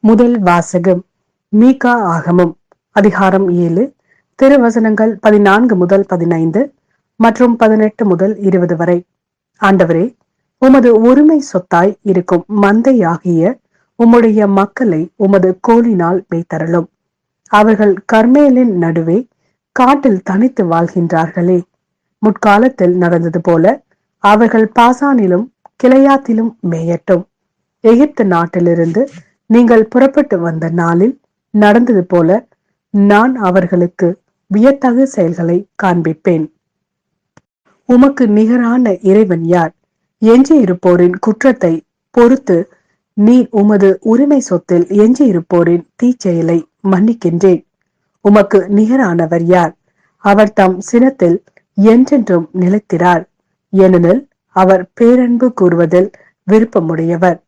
முதல் வாசகம். மீகா ஆகமம் அதிகாரம் 7, திருவசனங்கள் 14 முதல் 15 மற்றும் 18 முதல் 20 வரை. ஆண்டவரே, உமது உரிமை சொத்தாய் இருக்கும் மந்தையாகிய உம்முடைய மக்களை உமது கோலினால் மேய்த்தருளும். அவர்கள் கர்மேலின் நடுவே காட்டில் தனித்து வாழ்கின்றார்களே. முற்காலத்தில் நடந்தது போல அவர்கள் பாசானிலும் கிளையாத்திலும் மேயட்டும். எகிப்து நாட்டிலிருந்து நீங்கள் புறப்பட்டு வந்த நாளில் நடந்தது போல நான் அவர்களுக்கு வியத்தகு செயல்களை காண்பிப்பேன். உமக்கு நிகரான இறைவன் யார்? எஞ்சியிருப்போரின் குற்றத்தை பொறுத்து நீர் உமது உரிமை சொத்தில் எஞ்சியிருப்போரின் தீச்செயலை மன்னிக்கின்றேன். உமக்கு நிகரானவர் யார்? அவர் தம் சினத்தில் என்றென்றும் நிலைத்திரார். ஏனெனில் அவர் பேரன்பு கூறுவதில் விருப்பமுடையவர்.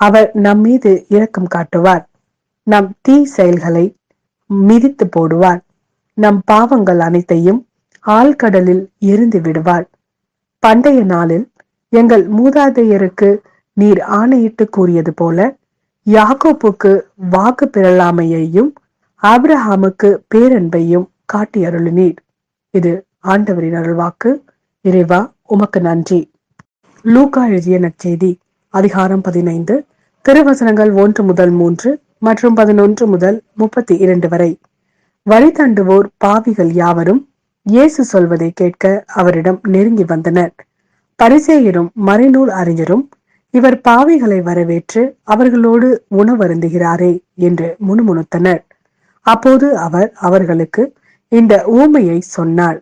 அவர் நம் மீது இரக்கம் காட்டுவார். நம் தீ செயல்களை மிதித்து போடுவார். நம் பாவங்கள் அனைத்தையும் ஆழ்கடலில் எரிந்து விடுவார். பண்டைய நாளில் எங்கள் மூதாதையருக்கு நீர் ஆணையிட்டு கூறியது போல யாக்கோப்புக்கு வாக்கு பிறழாமையையும் ஆபிரஹாமுக்கு பேரன்பையும் காட்டி அருளினீர். இது ஆண்டவரின் அருள்வாக்கு. இறைவா, உமக்கு நன்றி. லூக்கா எழுதிய நற்செய்தி அதிகாரம் 15, திருவசனங்கள் 1 முதல் 3 மற்றும் 11 முதல் 32 வரை. வழி தண்டுவோர் பாவிகள் யாவரும் இயேசு சொல்வதை கேட்க அவரிடம் நெருங்கி வந்தனர். பரிசேயரும் மறைநூல் அறிஞரும் இவர் பாவிகளை வரவேற்று அவர்களோடு உணவருந்துகிறாரே என்று முணுமுணுத்தனர். அப்போது அவர் அவர்களுக்கு இந்த ஊமையை சொன்னார்.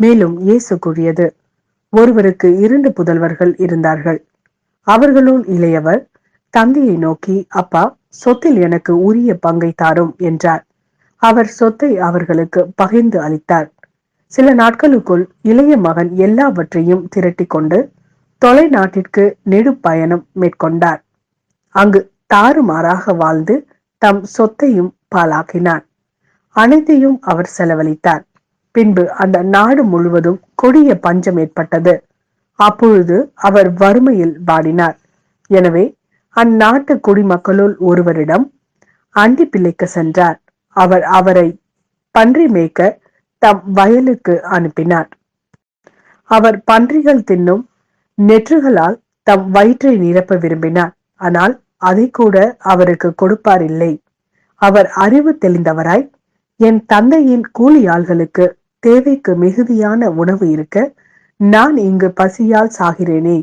மேலும் இயேசு கூறியது: ஒருவருக்கு 2 புதல்வர்கள் இருந்தார்கள். அவர்களுள் இளையவர் தந்தையை நோக்கி, அப்பா, சொத்தில் எனக்கு உரிய பங்கை தாரும் என்றார். அவர் சொத்தை அவர்களுக்கு பகிர்ந்து அளித்தார். சில நாட்களுக்குள் இளைய மகன் எல்லாவற்றையும் திரட்டி கொண்டு தொலை நாட்டிற்கு நெடு பயணம் மேற்கொண்டார். அங்கு தாறுமாறாக வாழ்ந்து தம் சொத்தையும் பாழாக்கினார். அனைத்தையும் அவர் செலவழித்தார். பின்பு அந்த நாடு முழுவதும் கொடிய பஞ்சம் ஏற்பட்டது. அப்பொழுது அவர் வறுமையில் வாடினார். எனவே அந்நாட்டு குடிமக்களுள் ஒருவரிடம் அண்டி பிழைக்க சென்றார். அவர் அவரை பன்றி மேய்க்க தம் வயலுக்கு அனுப்பினார். அவர் பன்றிகள் தின்னும் நெற்றுகளால் தம் வயிற்றை நிரப்ப விரும்பினார். ஆனால் அதை கூட அவருக்கு கொடுப்பார் இல்லை. அவர் அறிவு தெளிந்தவராய், என் தந்தையின் கூலி ஆள்களுக்கு தேவைக்கு மிகுதியான உணவு இருக்க நான் இங்கு பசியால் சாகிறேனே.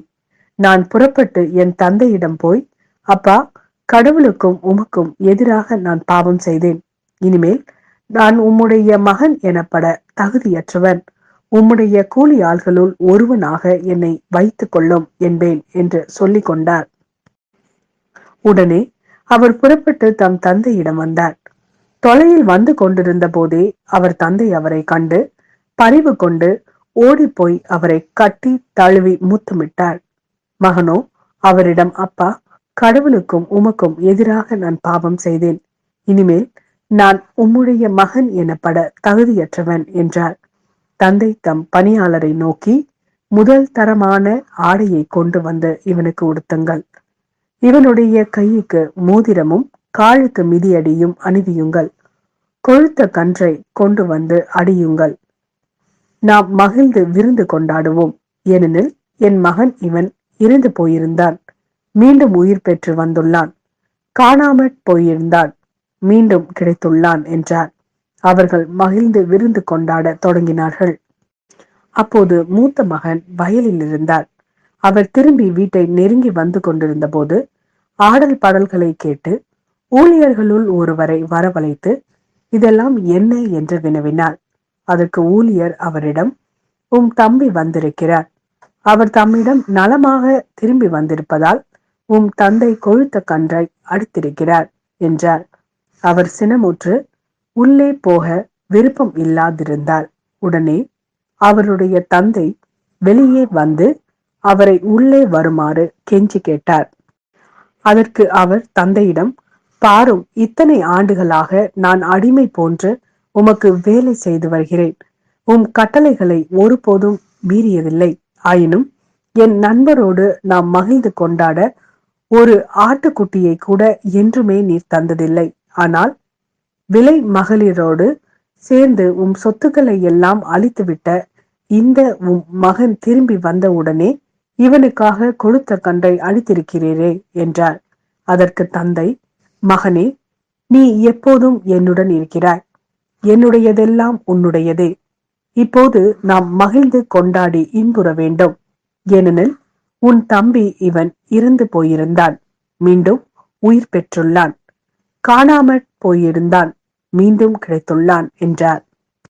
நான் புறப்பட்டு என் தந்தையிடம் போய், அப்பா, கடவுளுக்கும் உமக்கும் எதிராக நான் பாவம் செய்தேன். இனிமேல் நான் உம்முடைய மகன் எனப்பட தகுதியற்றவன். உம்முடைய கூலி ஆள்களுள் ஒருவனாக என்னை வைத்துக் கொள்ளும் என்பேன் என்று சொல்லிக் கொண்டார். உடனே அவர் புறப்பட்டு தம் தந்தையிடம் வந்தார். தொலையில் வந்து கொண்டிருந்த போதே அவர் தந்தை அவரை கண்டு பரிவு கொண்டு ஓடிப்போய் அவரை கட்டி தழுவி முத்தமிட்டார். மகனோ அவரிடம், அப்பா, கடவுளுக்கும் உமக்கும் எதிராக நான் பாவம் செய்தேன். இனிமேல் நான் உம்முடைய மகன் எனப்பட தகுதியற்றவன் என்றார். தந்தை தம் பணியாளரை நோக்கி, முதல் தரமான ஆடையை கொண்டு வந்து இவனுக்கு உடுத்துங்கள். இவனுடைய கைக்கு மோதிரமும் காலுக்கு மிதியடியும் அணிவியுங்கள். கொழுத்த கன்றை கொண்டு வந்து அடியுங்கள். நாம் மகிழ்ந்து விருந்து கொண்டாடுவோம். ஏனெனில் என் மகன் இவன் இறந்து போயிருந்தான், மீண்டும் உயிர் பெற்று வந்துள்ளான். காணாமற் போயிருந்தான், மீண்டும் கிடைத்துள்ளான் என்றார். அவர்கள் மகிழ்ந்து விருந்து கொண்டாட தொடங்கினார்கள். அப்போது மூத்த மகன் வயலில் இருந்தார். அவர் திரும்பி வீட்டை நெருங்கி வந்து கொண்டிருந்த போது ஆடல் பாடல்களை கேட்டு ஊழியர்களுள் ஒருவரை வரவழைத்து, இதெல்லாம் என்ன என்று வினவினார். அதற்கு ஊழியர் அவரிடம், உம் தம்பி வந்திருக்கிறார். அவர் தம்மிடம் நலமாக திரும்பி வந்திருப்பதால் உம் தந்தை கொழுத்த கன்றை அடித்திருக்கிறார் என்றார். அவர் சினமுற்று உள்ளே போக விருப்பம் இல்லாதிருந்தார். உடனே அவருடைய தந்தை வெளியே வந்து அவரை உள்ளே வருமாறு கெஞ்சி கேட்டார். அதற்கு அவர் தந்தையிடம், பாரும், இத்தனை ஆண்டுகளாக நான் அடிமை போன்று உமக்கு வேலை செய்து வருகிறேன். உம் கட்டளைகளை ஒருபோதும் மீறியதில்லை. ஆயினும் என் நண்பரோடு நாம் மகிழ்ந்து கொண்டாட ஒரு ஆட்டுக்குட்டியை கூட என்றுமே நீர் தந்ததில்லை. ஆனால் விலை மகளிரோடு சேர்ந்து சொத்துக்களை எல்லாம் அழித்துவிட்ட இந்த மகன் திரும்பி வந்தவுடனே இவனுக்காக கொழுத்த கன்றை அழித்திருக்கிறீரே என்றார். அதற்கு தந்தை, மகனே, நீ எப்போதும் என்னுடன் இருக்கிறாய். என்னுடையதெல்லாம் உன்னுடையதே. இப்போது நாம் மகிழ்ந்து கொண்டாடி இன்புற வேண்டும். ஏனெனில் உன் தம்பி இவன் இறந்து போயிருந்தான், மீண்டும் உயிர் பெற்றுள்ளான். காணாமற் போயிருந்தான், மீண்டும் கிடைத்துள்ளான் என்றார்.